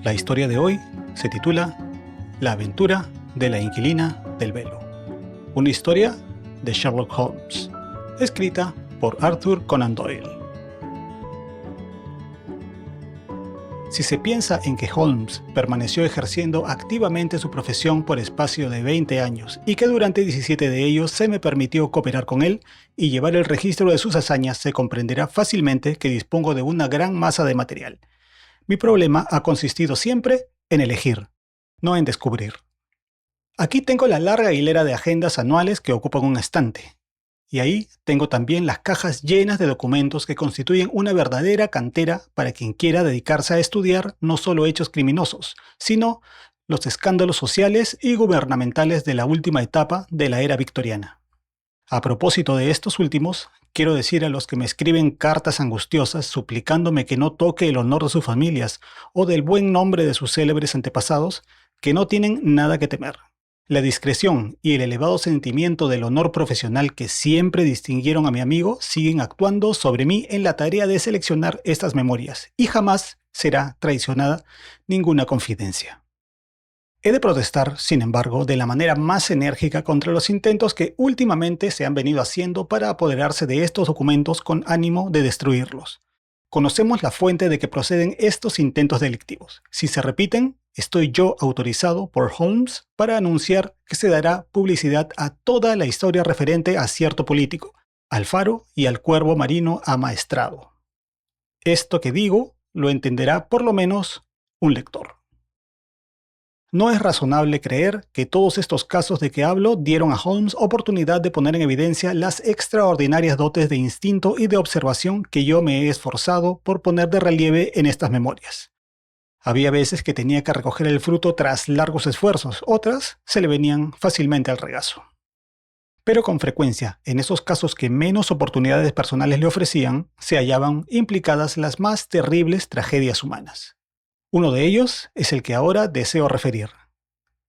La historia de hoy se titula La aventura de la inquilina del velo. Una historia de Sherlock Holmes, escrita por Arthur Conan Doyle. Si se piensa en que Holmes permaneció ejerciendo activamente su profesión por espacio de 20 años y que durante 17 de ellos se me permitió cooperar con él y llevar el registro de sus hazañas, se comprenderá fácilmente que dispongo de una gran masa de material. Mi problema ha consistido siempre en elegir, no en descubrir. Aquí tengo la larga hilera de agendas anuales que ocupan un estante. Y ahí tengo también las cajas llenas de documentos que constituyen una verdadera cantera para quien quiera dedicarse a estudiar no solo hechos criminosos, sino los escándalos sociales y gubernamentales de la última etapa de la era victoriana. A propósito de estos últimos, quiero decir a los que me escriben cartas angustiosas suplicándome que no toque el honor de sus familias o del buen nombre de sus célebres antepasados, que no tienen nada que temer. La discreción y el elevado sentimiento del honor profesional que siempre distinguieron a mi amigo siguen actuando sobre mí en la tarea de seleccionar estas memorias, y jamás será traicionada ninguna confidencia. He de protestar, sin embargo, de la manera más enérgica contra los intentos que últimamente se han venido haciendo para apoderarse de estos documentos con ánimo de destruirlos. Conocemos la fuente de que proceden estos intentos delictivos. Si se repiten, estoy yo autorizado por Holmes para anunciar que se dará publicidad a toda la historia referente a cierto político, al faro y al cuervo marino amaestrado. Esto que digo lo entenderá por lo menos un lector. No es razonable creer que todos estos casos de que hablo dieron a Holmes oportunidad de poner en evidencia las extraordinarias dotes de instinto y de observación que yo me he esforzado por poner de relieve en estas memorias. Había veces que tenía que recoger el fruto tras largos esfuerzos, otras se le venían fácilmente al regazo. Pero con frecuencia, en esos casos que menos oportunidades personales le ofrecían, se hallaban implicadas las más terribles tragedias humanas. Uno de ellos es el que ahora deseo referir.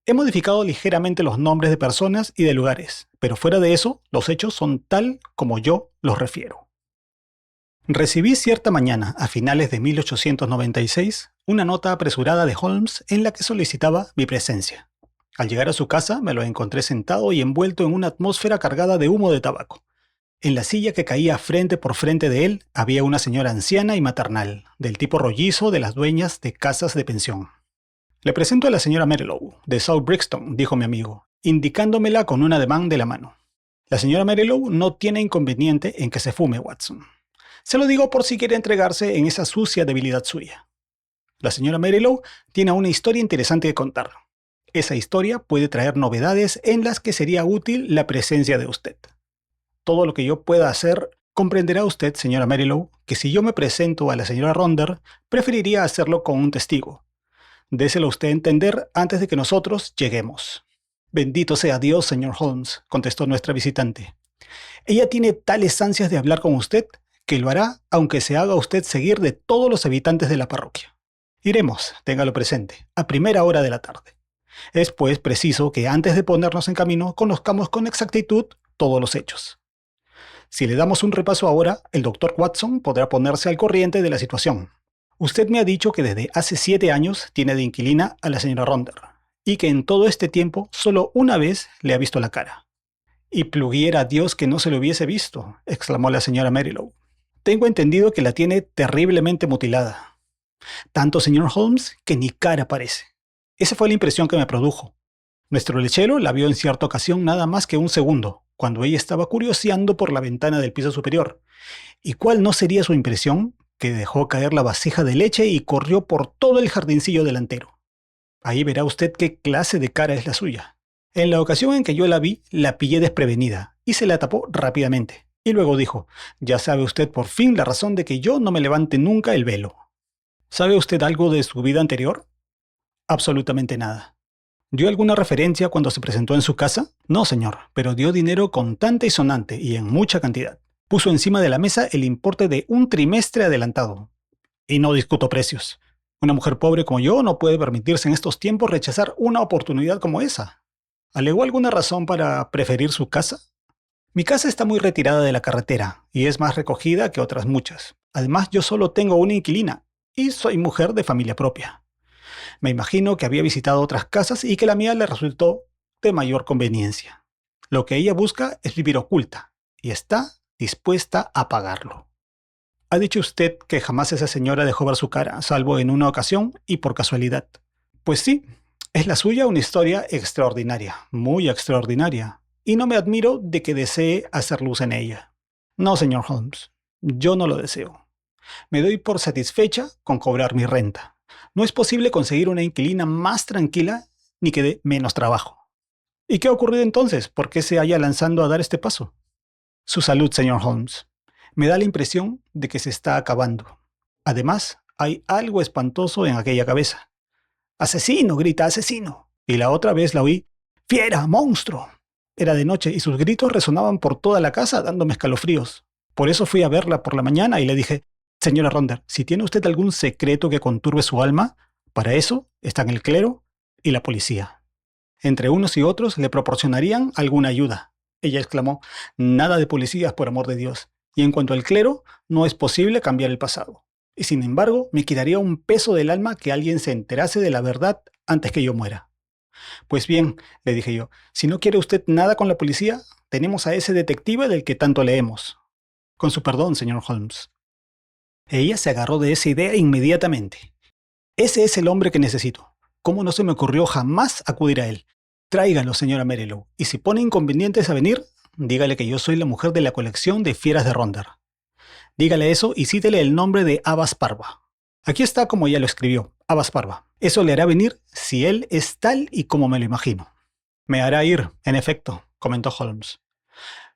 He modificado ligeramente los nombres de personas y de lugares, pero fuera de eso, los hechos son tal como yo los refiero. Recibí cierta mañana, a finales de 1896, una nota apresurada de Holmes en la que solicitaba mi presencia. Al llegar a su casa, me lo encontré sentado y envuelto en una atmósfera cargada de humo de tabaco. En la silla que caía frente por frente de él había una señora anciana y maternal, del tipo rollizo de las dueñas de casas de pensión. «Le presento a la señora Merrilow, de South Brixton», dijo mi amigo, indicándomela con un ademán de la mano. «La señora Merrilow no tiene inconveniente en que se fume, Watson. Se lo digo por si quiere entregarse en esa sucia debilidad suya. La señora Merrilow tiene una historia interesante que contar. Esa historia puede traer novedades en las que sería útil la presencia de usted. Todo lo que yo pueda hacer, comprenderá usted, señora Merrilow, que si yo me presento a la señora Ronder, preferiría hacerlo con un testigo. Déselo usted a entender antes de que nosotros lleguemos». «Bendito sea Dios, señor Holmes», contestó nuestra visitante. «Ella tiene tales ansias de hablar con usted que lo hará aunque se haga usted seguir de todos los habitantes de la parroquia. Iremos, téngalo presente, a primera hora de la tarde. Es pues preciso que antes de ponernos en camino conozcamos con exactitud todos los hechos. Si le damos un repaso ahora, el doctor Watson podrá ponerse al corriente de la situación. Usted me ha dicho que desde hace 7 años tiene de inquilina a la señora Ronder, y que en todo este tiempo solo una vez le ha visto la cara». «Y pluguiera a Dios que no se lo hubiese visto», exclamó la señora Merrilow. «Tengo entendido que la tiene terriblemente mutilada. Tanto, señor Holmes, que ni cara parece. Esa fue la impresión que me produjo. Nuestro lechero la vio en cierta ocasión nada más que un segundo, cuando ella estaba curioseando por la ventana del piso superior. ¿Y cuál no sería su impresión? Que dejó caer la vasija de leche y corrió por todo el jardincillo delantero. Ahí verá usted qué clase de cara es la suya. En la ocasión en que yo la vi, la pillé desprevenida y se la tapó rápidamente. Y luego dijo: «Ya sabe usted por fin la razón de que yo no me levante nunca el velo». «¿Sabe usted algo de su vida anterior?» «Absolutamente nada». «¿Dio alguna referencia cuando se presentó en su casa?» «No, señor, pero dio dinero contante y sonante, y en mucha cantidad. Puso encima de la mesa el importe de un trimestre adelantado. Y no discuto precios. Una mujer pobre como yo no puede permitirse en estos tiempos rechazar una oportunidad como esa». «¿Alegó alguna razón para preferir su casa?» «Mi casa está muy retirada de la carretera, y es más recogida que otras muchas. Además, yo solo tengo una inquilina, y soy mujer de familia propia. Me imagino que había visitado otras casas y que la mía le resultó de mayor conveniencia. Lo que ella busca es vivir oculta y está dispuesta a pagarlo. Ha dicho usted que jamás esa señora dejó ver su cara, salvo en una ocasión y por casualidad. Pues sí, es la suya una historia extraordinaria, muy extraordinaria, y no me admiro de que desee hacer luz en ella. No, señor Holmes, yo no lo deseo. Me doy por satisfecha con cobrar mi renta. No es posible conseguir una inquilina más tranquila ni que dé menos trabajo. ¿Y qué ha ocurrido entonces? ¿Por qué se haya lanzando a dar este paso? Su salud, señor Holmes. Me da la impresión de que se está acabando. Además, hay algo espantoso en aquella cabeza. ¡Asesino! Grita, asesino. Y la otra vez la oí. ¡Fiera! ¡Monstruo! Era de noche y sus gritos resonaban por toda la casa dándome escalofríos. Por eso fui a verla por la mañana y le dije, señora Ronder, si tiene usted algún secreto que conturbe su alma, para eso están el clero y la policía. Entre unos y otros le proporcionarían alguna ayuda. Ella exclamó, nada de policías, por amor de Dios. Y en cuanto al clero, no es posible cambiar el pasado. Y sin embargo, me quitaría un peso del alma que alguien se enterase de la verdad antes que yo muera. Pues bien, le dije yo, si no quiere usted nada con la policía, tenemos a ese detective del que tanto leemos. Con su perdón, señor Holmes. Ella se agarró de esa idea inmediatamente. Ese es el hombre que necesito. ¿Cómo no se me ocurrió jamás acudir a él? Tráigalo, señora Merylow, y si pone inconvenientes a venir, dígale que yo soy la mujer de la colección de fieras de Ronder. Dígale eso y cítele el nombre de Abbas Parva. Aquí está como ella lo escribió, Abbas Parva. Eso le hará venir si él es tal y como me lo imagino. Me hará ir, en efecto, comentó Holmes.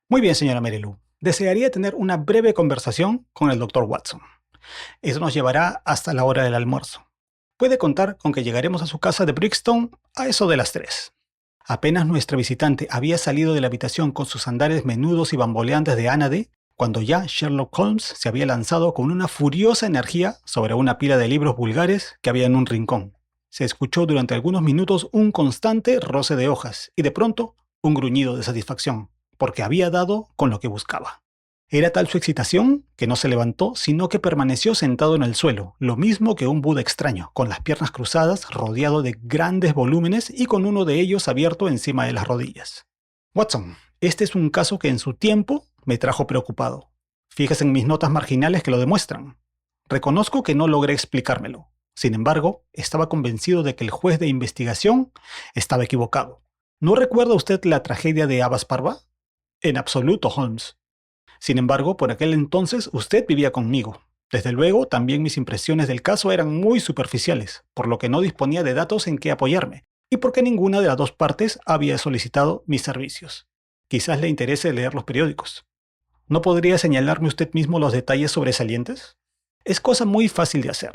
Muy bien, señora Merylow. Desearía tener una breve conversación con el doctor Watson. Eso nos llevará hasta la hora del almuerzo. Puede contar con que llegaremos a su casa de Brixton a eso de las 3. Apenas nuestra visitante había salido de la habitación con sus andares menudos y bamboleantes de ánade, cuando ya Sherlock Holmes se había lanzado con una furiosa energía sobre una pila de libros vulgares que había en un rincón. Se escuchó durante algunos minutos un constante roce de hojas y de pronto un gruñido de satisfacción, porque había dado con lo que buscaba. Era tal su excitación que no se levantó, sino que permaneció sentado en el suelo, lo mismo que un Buda extraño, con las piernas cruzadas, rodeado de grandes volúmenes y con uno de ellos abierto encima de las rodillas. Watson, este es un caso que en su tiempo me trajo preocupado. Fíjese en mis notas marginales que lo demuestran. Reconozco que no logré explicármelo. Sin embargo, estaba convencido de que el juez de investigación estaba equivocado. ¿No recuerda usted la tragedia de Abbas Parva? En absoluto, Holmes. Sin embargo, por aquel entonces usted vivía conmigo. Desde luego, también mis impresiones del caso eran muy superficiales, por lo que no disponía de datos en que apoyarme, y porque ninguna de las dos partes había solicitado mis servicios. Quizás le interese leer los periódicos. ¿No podría señalarme usted mismo los detalles sobresalientes? Es cosa muy fácil de hacer.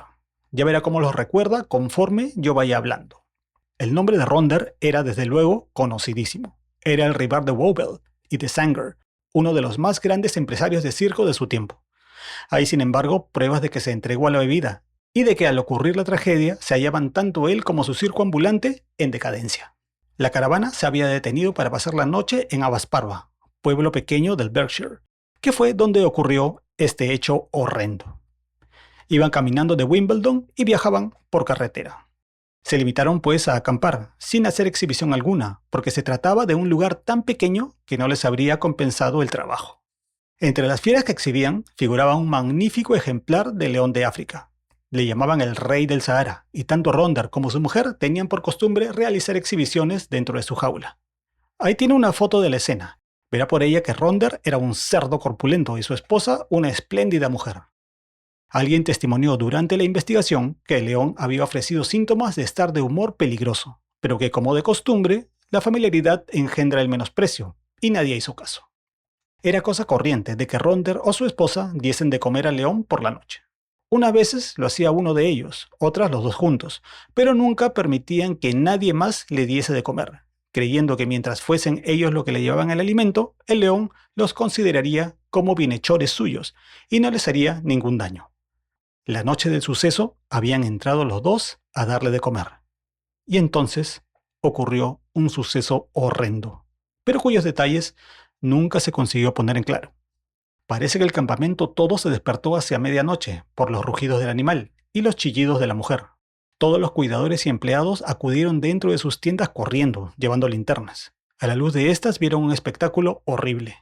Ya verá cómo los recuerda conforme yo vaya hablando. El nombre de Ronder era desde luego conocidísimo. Era el rival de Wobble y de Sanger, uno de los más grandes empresarios de circo de su tiempo. Hay, sin embargo, pruebas de que se entregó a la bebida y de que al ocurrir la tragedia se hallaban tanto él como su circo ambulante en decadencia. La caravana se había detenido para pasar la noche en Abbas Parva, pueblo pequeño del Berkshire, que fue donde ocurrió este hecho horrendo. Iban caminando de Wimbledon y viajaban por carretera. Se limitaron pues a acampar, sin hacer exhibición alguna, porque se trataba de un lugar tan pequeño que no les habría compensado el trabajo. Entre las fieras que exhibían figuraba un magnífico ejemplar de león de África. Le llamaban el rey del Sahara, y tanto Ronder como su mujer tenían por costumbre realizar exhibiciones dentro de su jaula. Ahí tiene una foto de la escena. Verá por ella que Ronder era un cerdo corpulento y su esposa una espléndida mujer. Alguien testimonió durante la investigación que el león había ofrecido síntomas de estar de humor peligroso, pero que, como de costumbre, la familiaridad engendra el menosprecio, y nadie hizo caso. Era cosa corriente de que Ronder o su esposa diesen de comer al león por la noche. Unas veces lo hacía uno de ellos, otras los dos juntos, pero nunca permitían que nadie más le diese de comer, creyendo que mientras fuesen ellos los que le llevaban el alimento, el león los consideraría como bienhechores suyos y no les haría ningún daño. La noche del suceso habían entrado los dos a darle de comer. Y entonces ocurrió un suceso horrendo, pero cuyos detalles nunca se consiguió poner en claro. Parece que el campamento todo se despertó hacia medianoche por los rugidos del animal y los chillidos de la mujer. Todos los cuidadores y empleados acudieron dentro de sus tiendas corriendo, llevando linternas. A la luz de estas vieron un espectáculo horrible.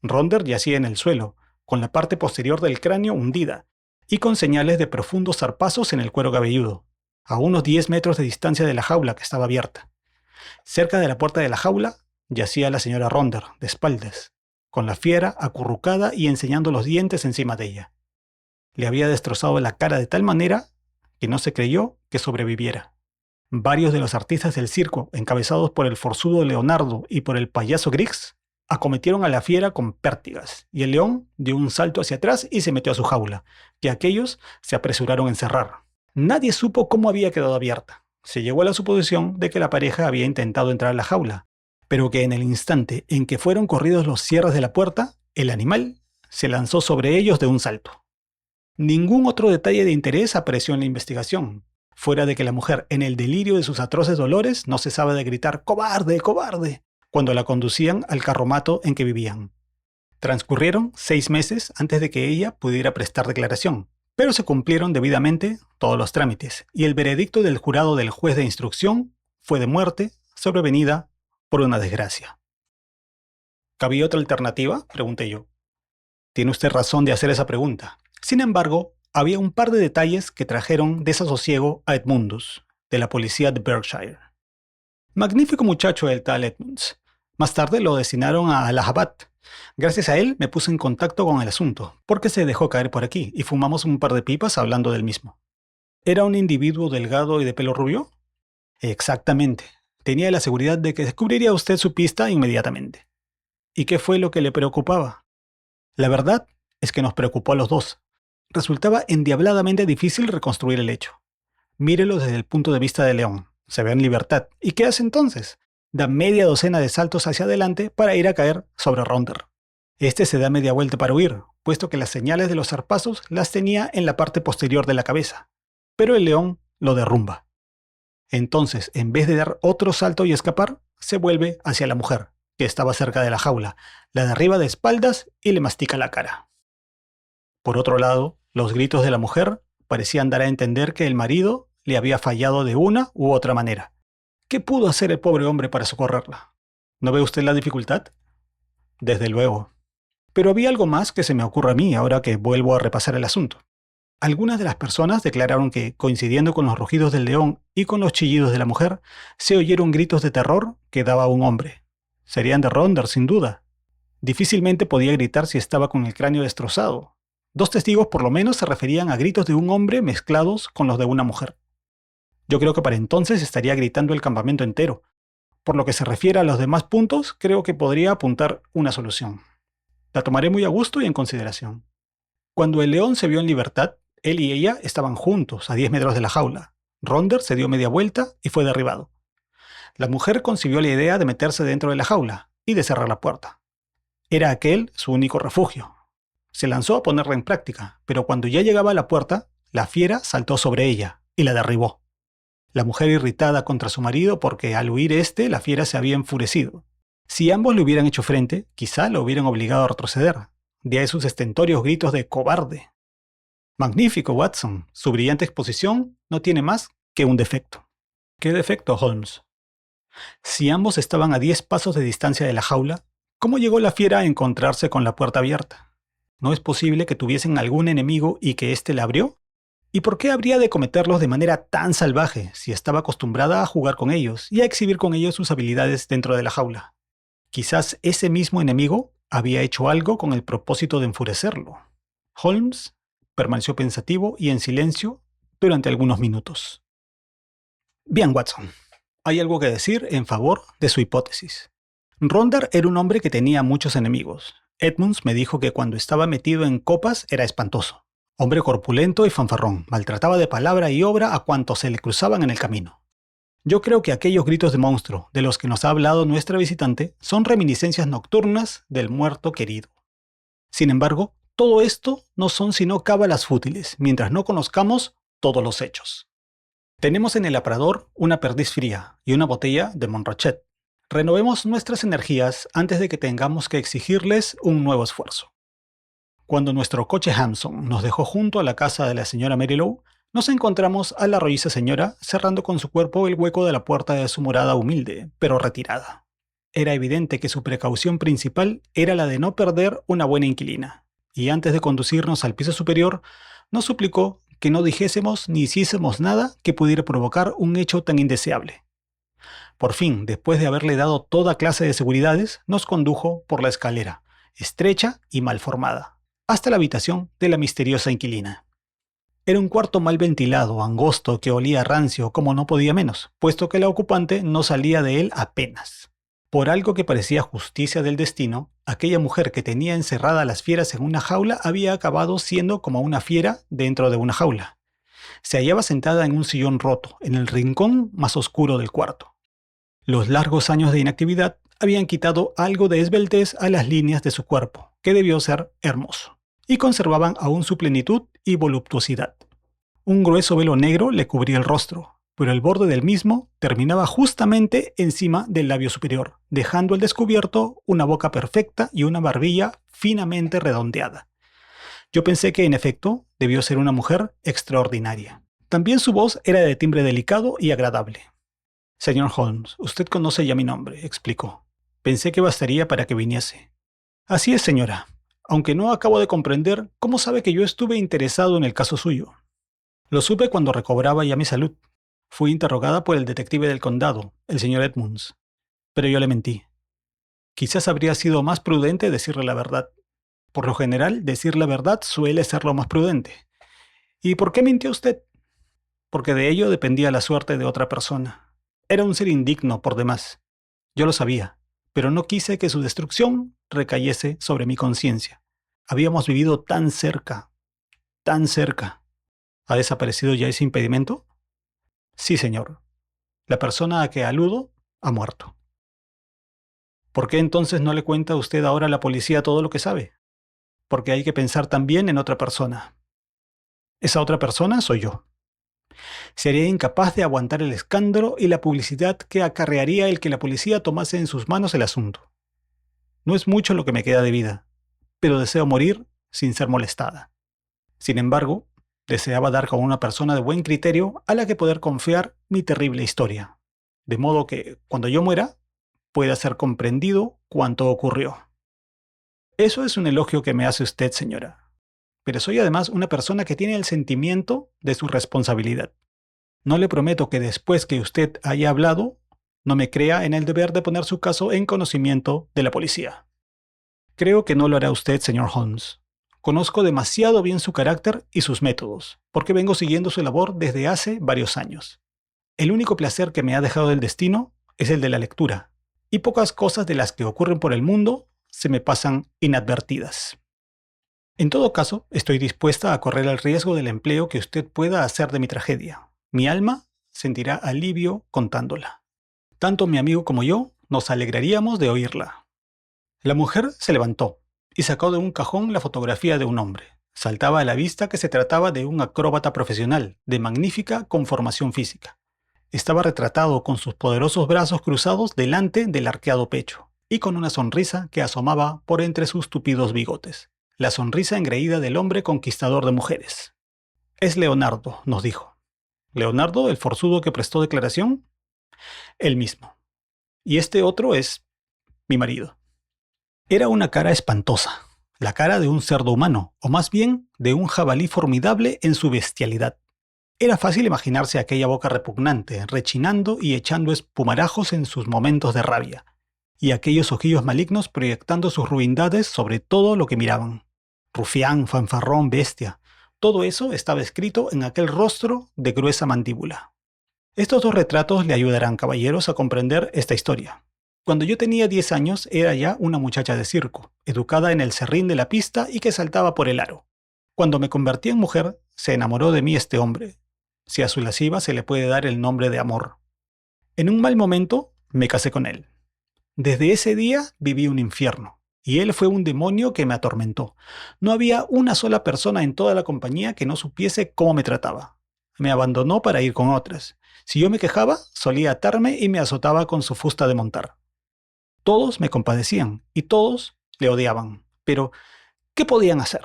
Ronder yacía en el suelo, con la parte posterior del cráneo hundida, y con señales de profundos zarpazos en el cuero cabelludo, a unos 10 metros de distancia de la jaula que estaba abierta. Cerca de la puerta de la jaula yacía la señora Ronder, de espaldas, con la fiera acurrucada y enseñando los dientes encima de ella. Le había destrozado la cara de tal manera que no se creyó que sobreviviera. Varios de los artistas del circo, encabezados por el forzudo Leonardo y por el payaso Griggs, acometieron a la fiera con pértigas, y el león dio un salto hacia atrás y se metió a su jaula, que aquellos se apresuraron a encerrar. Nadie supo cómo había quedado abierta. Se llegó a la suposición de que la pareja había intentado entrar a la jaula, pero que en el instante en que fueron corridos los cierres de la puerta, el animal se lanzó sobre ellos de un salto. Ningún otro detalle de interés apareció en la investigación, fuera de que la mujer, en el delirio de sus atroces dolores, no cesaba de gritar «¡Cobarde, cobarde!» cuando la conducían al carromato en que vivían. Transcurrieron 6 meses antes de que ella pudiera prestar declaración, pero se cumplieron debidamente todos los trámites, y el veredicto del jurado del juez de instrucción fue de muerte sobrevenida por una desgracia. ¿Cabía otra alternativa?, pregunté yo. Tiene usted razón de hacer esa pregunta. Sin embargo, había un par de detalles que trajeron desasosiego a Edmundus, de la policía de Berkshire. Magnífico muchacho el tal Edmunds. Más tarde lo designaron a Allahabad. Gracias a él me puse en contacto con el asunto, porque se dejó caer por aquí y fumamos un par de pipas hablando del mismo. ¿Era un individuo delgado y de pelo rubio? Exactamente. Tenía la seguridad de que descubriría usted su pista inmediatamente. ¿Y qué fue lo que le preocupaba? La verdad es que nos preocupó a los dos. Resultaba endiabladamente difícil reconstruir el hecho. Mírelo desde el punto de vista de León. Se ve en libertad. ¿Y qué hace entonces? Da media docena de saltos hacia adelante para ir a caer sobre Ronder. Este se da media vuelta para huir, puesto que las señales de los zarpazos las tenía en la parte posterior de la cabeza. Pero el león lo derrumba. Entonces, en vez de dar otro salto y escapar, se vuelve hacia la mujer, que estaba cerca de la jaula, la derriba de espaldas y le mastica la cara. Por otro lado, los gritos de la mujer parecían dar a entender que el marido le había fallado de una u otra manera. ¿Qué pudo hacer el pobre hombre para socorrerla? ¿No ve usted la dificultad? Desde luego. Pero había algo más que se me ocurre a mí ahora que vuelvo a repasar el asunto. Algunas de las personas declararon que, coincidiendo con los rugidos del león y con los chillidos de la mujer, se oyeron gritos de terror que daba un hombre. Serían de Ronder, sin duda. Difícilmente podía gritar si estaba con el cráneo destrozado. 2 testigos por lo menos se referían a gritos de un hombre mezclados con los de una mujer. Yo creo que para entonces estaría gritando el campamento entero. Por lo que se refiere a los demás puntos, creo que podría apuntar una solución. La tomaré muy a gusto y en consideración. Cuando el león se vio en libertad, él y ella estaban juntos, a 10 metros de la jaula. Ronder se dio media vuelta y fue derribado. La mujer concibió la idea de meterse dentro de la jaula y de cerrar la puerta. Era aquel su único refugio. Se lanzó a ponerla en práctica, pero cuando ya llegaba a la puerta, la fiera saltó sobre ella y la derribó. La mujer irritada contra su marido porque al huir la fiera se había enfurecido. Si ambos le hubieran hecho frente, quizá lo hubieran obligado a retroceder. De ahí sus estentóreos gritos de cobarde. Magnífico, Watson. Su brillante exposición no tiene más que un defecto. ¿Qué defecto, Holmes? Si ambos estaban a 10 pasos de distancia de la jaula, ¿cómo llegó la fiera a encontrarse con la puerta abierta? ¿No es posible que tuviesen algún enemigo y que éste la abrió? ¿Y por qué habría de cometerlos de manera tan salvaje si estaba acostumbrada a jugar con ellos y a exhibir con ellos sus habilidades dentro de la jaula? Quizás ese mismo enemigo había hecho algo con el propósito de enfurecerlo. Holmes permaneció pensativo y en silencio durante algunos minutos. Bien, Watson. Hay algo que decir en favor de su hipótesis. Ronder era un hombre que tenía muchos enemigos. Edmunds me dijo que cuando estaba metido en copas era espantoso. Hombre corpulento y fanfarrón, maltrataba de palabra y obra a cuantos se le cruzaban en el camino. Yo creo que aquellos gritos de monstruo de los que nos ha hablado nuestra visitante son reminiscencias nocturnas del muerto querido. Sin embargo, todo esto no son sino cábalas fútiles, mientras no conozcamos todos los hechos. Tenemos en el aparador una perdiz fría y una botella de Montrachet. Renovemos nuestras energías antes de que tengamos que exigirles un nuevo esfuerzo. Cuando nuestro coche Hanson nos dejó junto a la casa de la señora Marilow, Nos encontramos a la rolliza señora cerrando con su cuerpo el hueco de la puerta de su morada humilde, pero retirada. Era evidente que su precaución principal era la de no perder una buena inquilina, y antes de conducirnos al piso superior, nos suplicó que no dijésemos ni hiciésemos nada que pudiera provocar un hecho tan indeseable. Por fin, después de haberle dado toda clase de seguridades, nos condujo por la escalera, estrecha y mal formada, hasta la habitación de la misteriosa inquilina. Era un cuarto mal ventilado, angosto, que olía rancio como no podía menos, puesto que la ocupante no salía de él apenas. Por algo que parecía justicia del destino, aquella mujer que tenía encerrada a las fieras en una jaula había acabado siendo como una fiera dentro de una jaula. Se hallaba sentada en un sillón roto, en el rincón más oscuro del cuarto. Los largos años de inactividad habían quitado algo de esbeltez a las líneas de su cuerpo, que debió ser hermoso, y conservaban aún su plenitud y voluptuosidad. Un grueso velo negro le cubría el rostro, pero el borde del mismo terminaba justamente encima del labio superior, dejando al descubierto una boca perfecta y una barbilla finamente redondeada. Yo pensé que, en efecto, debió ser una mujer extraordinaria. También su voz era de timbre delicado y agradable. Señor Holmes, usted conoce ya mi nombre, explicó. Pensé que bastaría para que viniese. Así es, señora, aunque no acabo de comprender cómo sabe que yo estuve interesado en el caso suyo. Lo supe cuando recobraba ya mi salud. Fui interrogada por el detective del condado, el señor Edmunds. Pero yo le mentí. Quizás habría sido más prudente decirle la verdad. Por lo general, decir la verdad suele ser lo más prudente. ¿Y por qué mintió usted? Porque de ello dependía la suerte de otra persona. Era un ser indigno por demás. Yo lo sabía, pero no quise que su destrucción recayese sobre mi conciencia. Habíamos vivido tan cerca, tan cerca. ¿Ha desaparecido ya ese impedimento? Sí, señor. La persona a que aludo ha muerto. ¿Por qué entonces no le cuenta usted ahora a la policía todo lo que sabe? Porque hay que pensar también en otra persona. Esa otra persona soy yo. Sería incapaz de aguantar el escándalo y la publicidad que acarrearía el que la policía tomase en sus manos el asunto. No es mucho lo que me queda de vida, pero deseo morir sin ser molestada. Sin embargo, deseaba dar con una persona de buen criterio a la que poder confiar mi terrible historia, de modo que, cuando yo muera, pueda ser comprendido cuánto ocurrió. Eso es un elogio que me hace usted, señora. Pero soy además una persona que tiene el sentimiento de su responsabilidad. No le prometo que después que usted haya hablado, no me crea en el deber de poner su caso en conocimiento de la policía. Creo que no lo hará usted, señor Holmes. Conozco demasiado bien su carácter y sus métodos, porque vengo siguiendo su labor desde hace varios años. El único placer que me ha dejado el destino es el de la lectura, y pocas cosas de las que ocurren por el mundo se me pasan inadvertidas. En todo caso, estoy dispuesta a correr el riesgo del empleo que usted pueda hacer de mi tragedia. Mi alma sentirá alivio contándola. Tanto mi amigo como yo nos alegraríamos de oírla. La mujer se levantó y sacó de un cajón la fotografía de un hombre. Saltaba a la vista que se trataba de un acróbata profesional, de magnífica conformación física. Estaba retratado con sus poderosos brazos cruzados delante del arqueado pecho, y con una sonrisa que asomaba por entre sus tupidos bigotes. La sonrisa engreída del hombre conquistador de mujeres. Es Leonardo, nos dijo. ¿Leonardo, el forzudo que prestó declaración? Él mismo. Y este otro es mi marido. Era una cara espantosa, la cara de un cerdo humano, o más bien de un jabalí formidable en su bestialidad. Era fácil imaginarse aquella boca repugnante, rechinando y echando espumarajos en sus momentos de rabia, y aquellos ojillos malignos proyectando sus ruindades sobre todo lo que miraban. Rufián, fanfarrón, bestia. Todo eso estaba escrito en aquel rostro de gruesa mandíbula. Estos dos retratos le ayudarán, caballeros, a comprender esta historia. Cuando yo tenía 10 años era ya una muchacha de circo, educada en el serrín de la pista y que saltaba por el aro. Cuando me convertí en mujer, se enamoró de mí este hombre, si a su lasciva se le puede dar el nombre de amor. En un mal momento me casé con él. Desde ese día viví un infierno. Y él fue un demonio que me atormentó. No había una sola persona en toda la compañía que no supiese cómo me trataba. Me abandonó para ir con otras. Si yo me quejaba, solía atarme y me azotaba con su fusta de montar. Todos me compadecían y todos le odiaban. Pero, ¿qué podían hacer?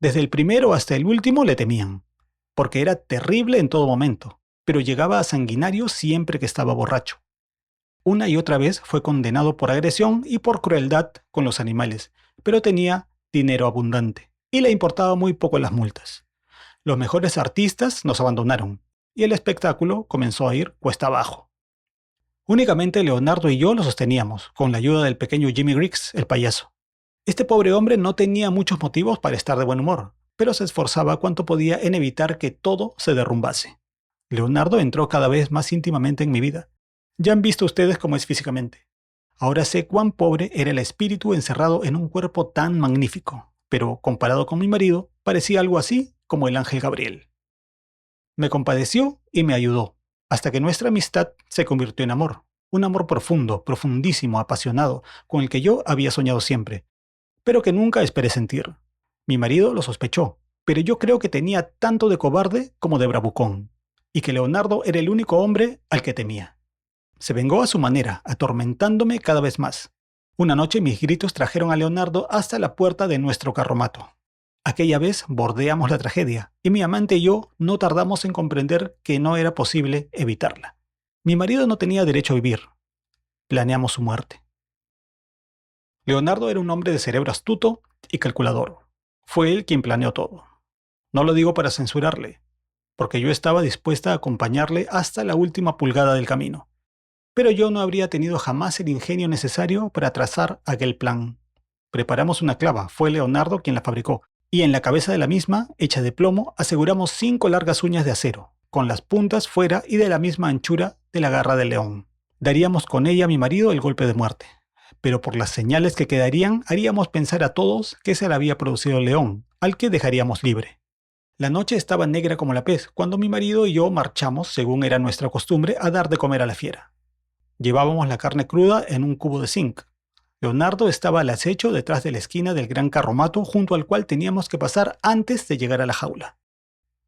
Desde el primero hasta el último le temían. porque era terrible en todo momento, pero llegaba a sanguinario siempre que estaba borracho. Una y otra vez fue condenado por agresión y por crueldad con los animales, pero tenía dinero abundante y le importaba muy poco las multas. Los mejores artistas nos abandonaron y el espectáculo comenzó a ir cuesta abajo. Únicamente Leonardo y yo lo sosteníamos, con la ayuda del pequeño Jimmy Griggs, el payaso. Este pobre hombre no tenía muchos motivos para estar de buen humor, pero se esforzaba cuanto podía en evitar que todo se derrumbase. Leonardo entró cada vez más íntimamente en mi vida. Ya han visto ustedes cómo es físicamente. Ahora sé cuán pobre era el espíritu encerrado en un cuerpo tan magnífico, pero comparado con mi marido, parecía algo así como el ángel Gabriel. Me compadeció y me ayudó, hasta que nuestra amistad se convirtió en amor. Un amor profundo, profundísimo, apasionado, con el que yo había soñado siempre, pero que nunca esperé sentir. Mi marido lo sospechó, pero yo creo que tenía tanto de cobarde como de bravucón, y que Leonardo era el único hombre al que temía. Se vengó a su manera, atormentándome cada vez más. Una noche mis gritos trajeron a Leonardo hasta la puerta de nuestro carromato. Aquella vez bordeamos la tragedia, y mi amante y yo no tardamos en comprender que no era posible evitarla. Mi marido no tenía derecho a vivir. Planeamos su muerte. Leonardo era un hombre de cerebro astuto y calculador. Fue él quien planeó todo. No lo digo para censurarle, porque yo estaba dispuesta a acompañarle hasta la última pulgada del camino. Pero yo no habría tenido jamás el ingenio necesario para trazar aquel plan. Preparamos una clava, fue Leonardo quien la fabricó, y en la cabeza de la misma, hecha de plomo, aseguramos 5 largas uñas de acero, con las puntas fuera y de la misma anchura de la garra del león. Daríamos con ella a mi marido el golpe de muerte, pero por las señales que quedarían haríamos pensar a todos que se le había producido el león, al que dejaríamos libre. La noche estaba negra como la pez, cuando mi marido y yo marchamos, según era nuestra costumbre, a dar de comer a la fiera. Llevábamos la carne cruda en un cubo de zinc. Leonardo estaba al acecho detrás de la esquina del gran carromato junto al cual teníamos que pasar antes de llegar a la jaula.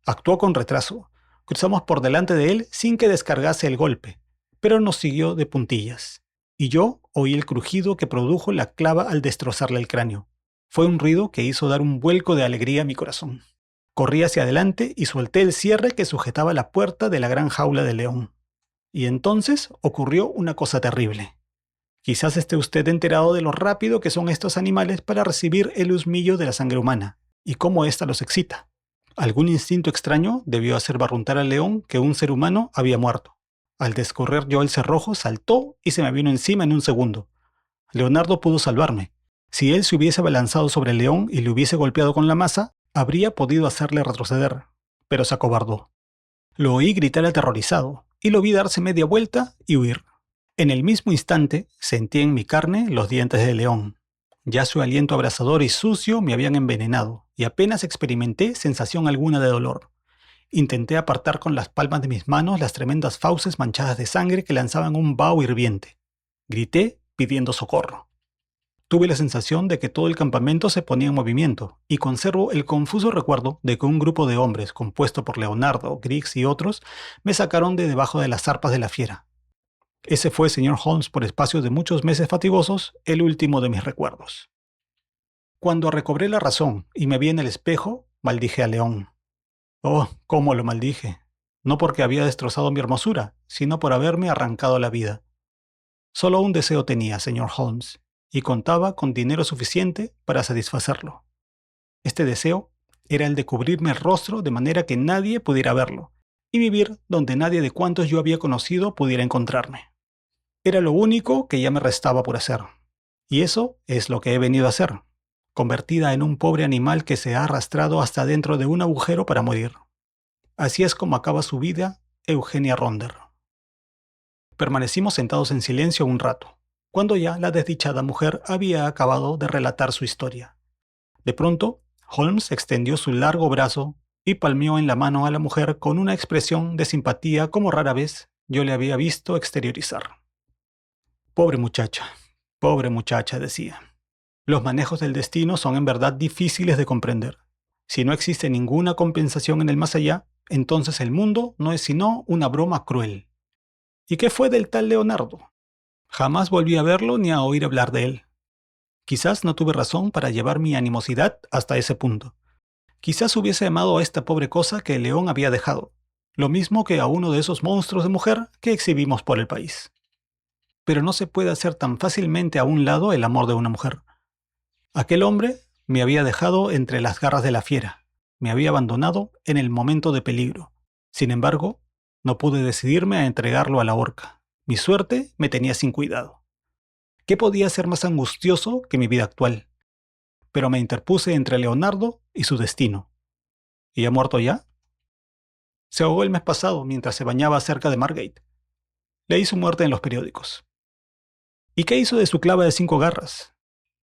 Actuó con retraso. Cruzamos por delante de él sin que descargase el golpe, pero nos siguió de puntillas. Y yo oí el crujido que produjo la clava al destrozarle el cráneo. Fue un ruido que hizo dar un vuelco de alegría a mi corazón. Corrí hacia adelante y solté el cierre que sujetaba la puerta de la gran jaula del león. Y entonces ocurrió una cosa terrible. Quizás esté usted enterado de lo rápido que son estos animales para recibir el husmillo de la sangre humana, y cómo ésta los excita. Algún instinto extraño debió hacer barruntar al león que un ser humano había muerto. Al descorrer yo el cerrojo, saltó y se me vino encima en un segundo. Leonardo pudo salvarme. Si él se hubiese abalanzado sobre el león y le hubiese golpeado con la masa, habría podido hacerle retroceder, pero se acobardó. Lo oí gritar aterrorizado, y lo vi darse media vuelta y huir. En el mismo instante sentí en mi carne los dientes del león. Ya su aliento abrasador y sucio me habían envenenado, y apenas experimenté sensación alguna de dolor. Intenté apartar con las palmas de mis manos las tremendas fauces manchadas de sangre que lanzaban un vaho hirviente. Grité pidiendo socorro. Tuve la sensación de que todo el campamento se ponía en movimiento, y conservo el confuso recuerdo de que un grupo de hombres, compuesto por Leonardo, Griggs y otros, me sacaron de debajo de las zarpas de la fiera. Ese fue, señor Holmes, por espacio de muchos meses fatigosos, el último de mis recuerdos. Cuando recobré la razón y me vi en el espejo, maldije al león. Oh, cómo lo maldije. No porque había destrozado mi hermosura, sino por haberme arrancado la vida. Solo un deseo tenía, señor Holmes, y contaba con dinero suficiente para satisfacerlo. Este deseo era el de cubrirme el rostro de manera que nadie pudiera verlo, y vivir donde nadie de cuantos yo había conocido pudiera encontrarme. Era lo único que ya me restaba por hacer. Y eso es lo que he venido a hacer, convertida en un pobre animal que se ha arrastrado hasta dentro de un agujero para morir. Así es como acaba su vida Eugenia Ronder. Permanecimos sentados en silencio un rato, cuando ya la desdichada mujer había acabado de relatar su historia. De pronto, Holmes extendió su largo brazo y palmeó en la mano a la mujer con una expresión de simpatía como rara vez yo le había visto exteriorizar. Pobre muchacha, decía. Los manejos del destino son en verdad difíciles de comprender. Si no existe ninguna compensación en el más allá, entonces el mundo no es sino una broma cruel. ¿Y qué fue del tal Leonardo? Jamás volví a verlo ni a oír hablar de él. Quizás no tuve razón para llevar mi animosidad hasta ese punto. Quizás hubiese amado a esta pobre cosa que el león había dejado, lo mismo que a uno de esos monstruos de mujer que exhibimos por el país. Pero no se puede hacer tan fácilmente a un lado el amor de una mujer. Aquel hombre me había dejado entre las garras de la fiera, me había abandonado en el momento de peligro. Sin embargo, no pude decidirme a entregarlo a la horca. Mi suerte me tenía sin cuidado. ¿Qué podía ser más angustioso que mi vida actual? Pero me interpuse entre Leonardo y su destino. ¿Y ha muerto ya? Se ahogó el mes pasado mientras se bañaba cerca de Margate. Leí su muerte en los periódicos. ¿Y qué hizo de su clava de 5 garras?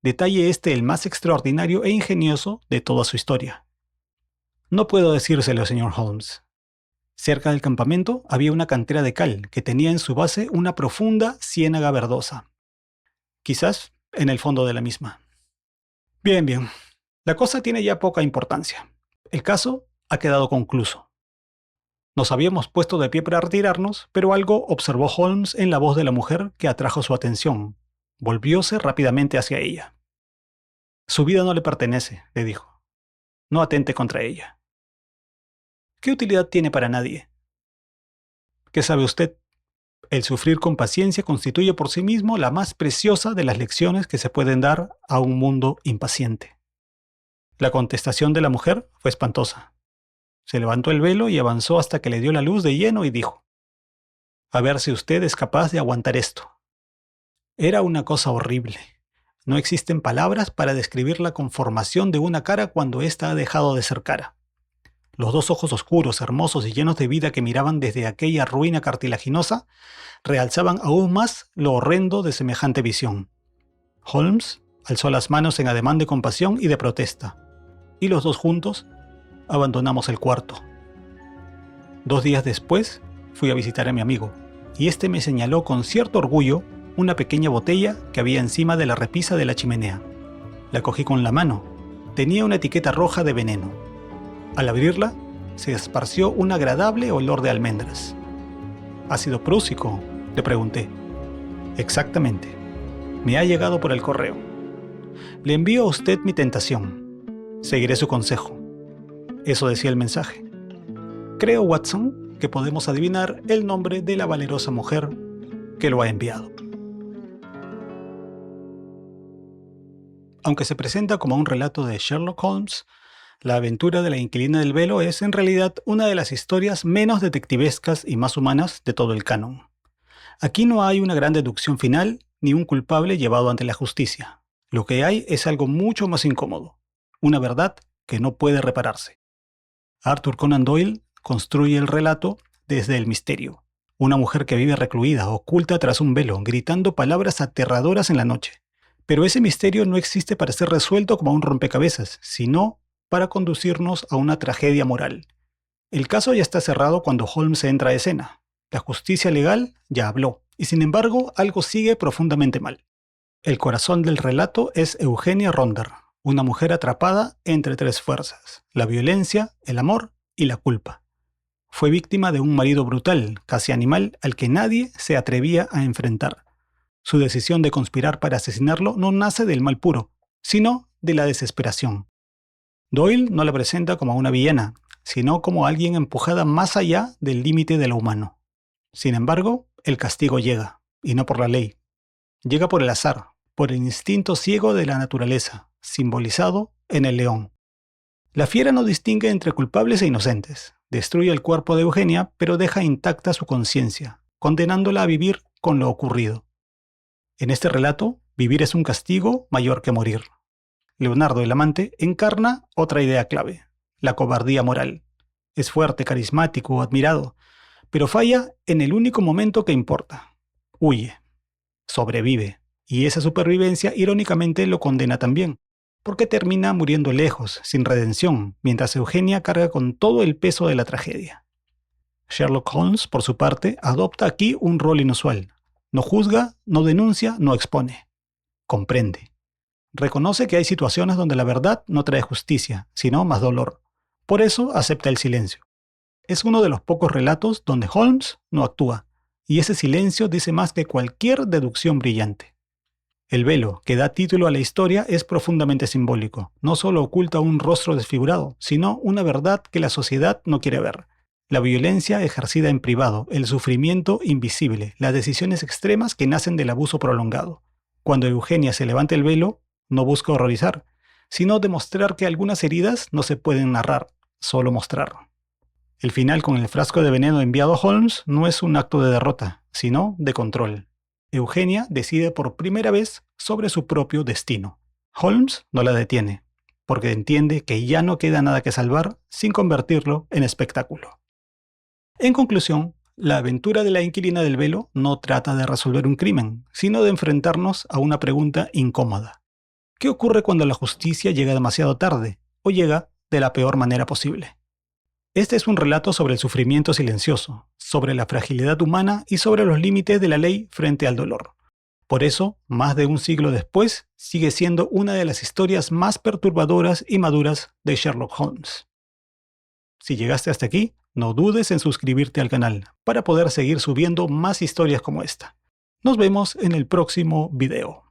Detalle este el más extraordinario e ingenioso de toda su historia. No puedo decírselo, señor Holmes. Cerca del campamento había una cantera de cal que tenía en su base una profunda ciénaga verdosa. Quizás en el fondo de la misma. Bien. La cosa tiene ya poca importancia. El caso ha quedado concluso. Nos habíamos puesto de pie para retirarnos, pero algo observó Holmes en la voz de la mujer que atrajo su atención. Volvióse rápidamente hacia ella. Su vida no le pertenece, le dijo. No atente contra ella. ¿Qué utilidad tiene para nadie? ¿Qué sabe usted? El sufrir con paciencia constituye por sí mismo la más preciosa de las lecciones que se pueden dar a un mundo impaciente. La contestación de la mujer fue espantosa. Se levantó el velo y avanzó hasta que le dio la luz de lleno y dijo: «A ver si usted es capaz de aguantar esto». Era una cosa horrible. No existen palabras para describir la conformación de una cara cuando ésta ha dejado de ser cara. Los 2 ojos oscuros, hermosos y llenos de vida que miraban desde aquella ruina cartilaginosa realzaban aún más lo horrendo de semejante visión. Holmes alzó las manos en ademán de compasión y de protesta, y los dos juntos abandonamos el cuarto. 2 días después fui a visitar a mi amigo, y este me señaló con cierto orgullo una pequeña botella que había encima de la repisa de la chimenea. La cogí con la mano. Tenía una etiqueta roja de veneno. Al abrirla, se esparció un agradable olor de almendras. «¿Ácido prúsico?», le pregunté. «Exactamente. Me ha llegado por el correo. Le envío a usted mi tentación. Seguiré su consejo». Eso decía el mensaje. Creo, Watson, que podemos adivinar el nombre de la valerosa mujer que lo ha enviado. Aunque se presenta como un relato de Sherlock Holmes, La aventura de la inquilina del velo es en realidad una de las historias menos detectivescas y más humanas de todo el canon. Aquí no hay una gran deducción final ni un culpable llevado ante la justicia. Lo que hay es algo mucho más incómodo, una verdad que no puede repararse. Arthur Conan Doyle construye el relato desde el misterio. Una mujer que vive recluida, oculta tras un velo, gritando palabras aterradoras en la noche. Pero ese misterio no existe para ser resuelto como un rompecabezas, sino para conducirnos a una tragedia moral. El caso ya está cerrado cuando Holmes entra a escena. La justicia legal ya habló, y sin embargo algo sigue profundamente mal. El corazón del relato es Eugenia Ronder, una mujer atrapada entre 3 fuerzas: la violencia, el amor y la culpa. Fue víctima de un marido brutal, casi animal, al que nadie se atrevía a enfrentar. Su decisión de conspirar para asesinarlo no nace del mal puro, sino de la desesperación. Doyle no la presenta como una villana, sino como alguien empujada más allá del límite de lo humano. Sin embargo, el castigo llega, y no por la ley. Llega por el azar, por el instinto ciego de la naturaleza, simbolizado en el león. La fiera no distingue entre culpables e inocentes. Destruye el cuerpo de Eugenia, pero deja intacta su conciencia, condenándola a vivir con lo ocurrido. En este relato, vivir es un castigo mayor que morir. Leonardo, el amante, encarna otra idea clave: la cobardía moral. Es fuerte, carismático, admirado, pero falla en el único momento que importa. Huye. Sobrevive. Y esa supervivencia irónicamente lo condena también, porque termina muriendo lejos, sin redención, mientras Eugenia carga con todo el peso de la tragedia. Sherlock Holmes, por su parte, adopta aquí un rol inusual. No juzga, no denuncia, no expone. Comprende. Reconoce que hay situaciones donde la verdad no trae justicia, sino más dolor. Por eso acepta el silencio. Es uno de los pocos relatos donde Holmes no actúa, y ese silencio dice más que cualquier deducción brillante. El velo que da título a la historia es profundamente simbólico. No solo oculta un rostro desfigurado, sino una verdad que la sociedad no quiere ver. La violencia ejercida en privado, el sufrimiento invisible, las decisiones extremas que nacen del abuso prolongado. Cuando Eugenia se levanta el velo, no busca horrorizar, sino demostrar que algunas heridas no se pueden narrar, solo mostrar. El final con el frasco de veneno enviado a Holmes no es un acto de derrota, sino de control. Eugenia decide por primera vez sobre su propio destino. Holmes no la detiene, porque entiende que ya no queda nada que salvar sin convertirlo en espectáculo. En conclusión, la aventura de la inquilina del velo no trata de resolver un crimen, sino de enfrentarnos a una pregunta incómoda. ¿Qué ocurre cuando la justicia llega demasiado tarde o llega de la peor manera posible? Este es un relato sobre el sufrimiento silencioso, sobre la fragilidad humana y sobre los límites de la ley frente al dolor. Por eso, más de un siglo después, sigue siendo una de las historias más perturbadoras y maduras de Sherlock Holmes. Si llegaste hasta aquí, no dudes en suscribirte al canal para poder seguir subiendo más historias como esta. Nos vemos en el próximo video.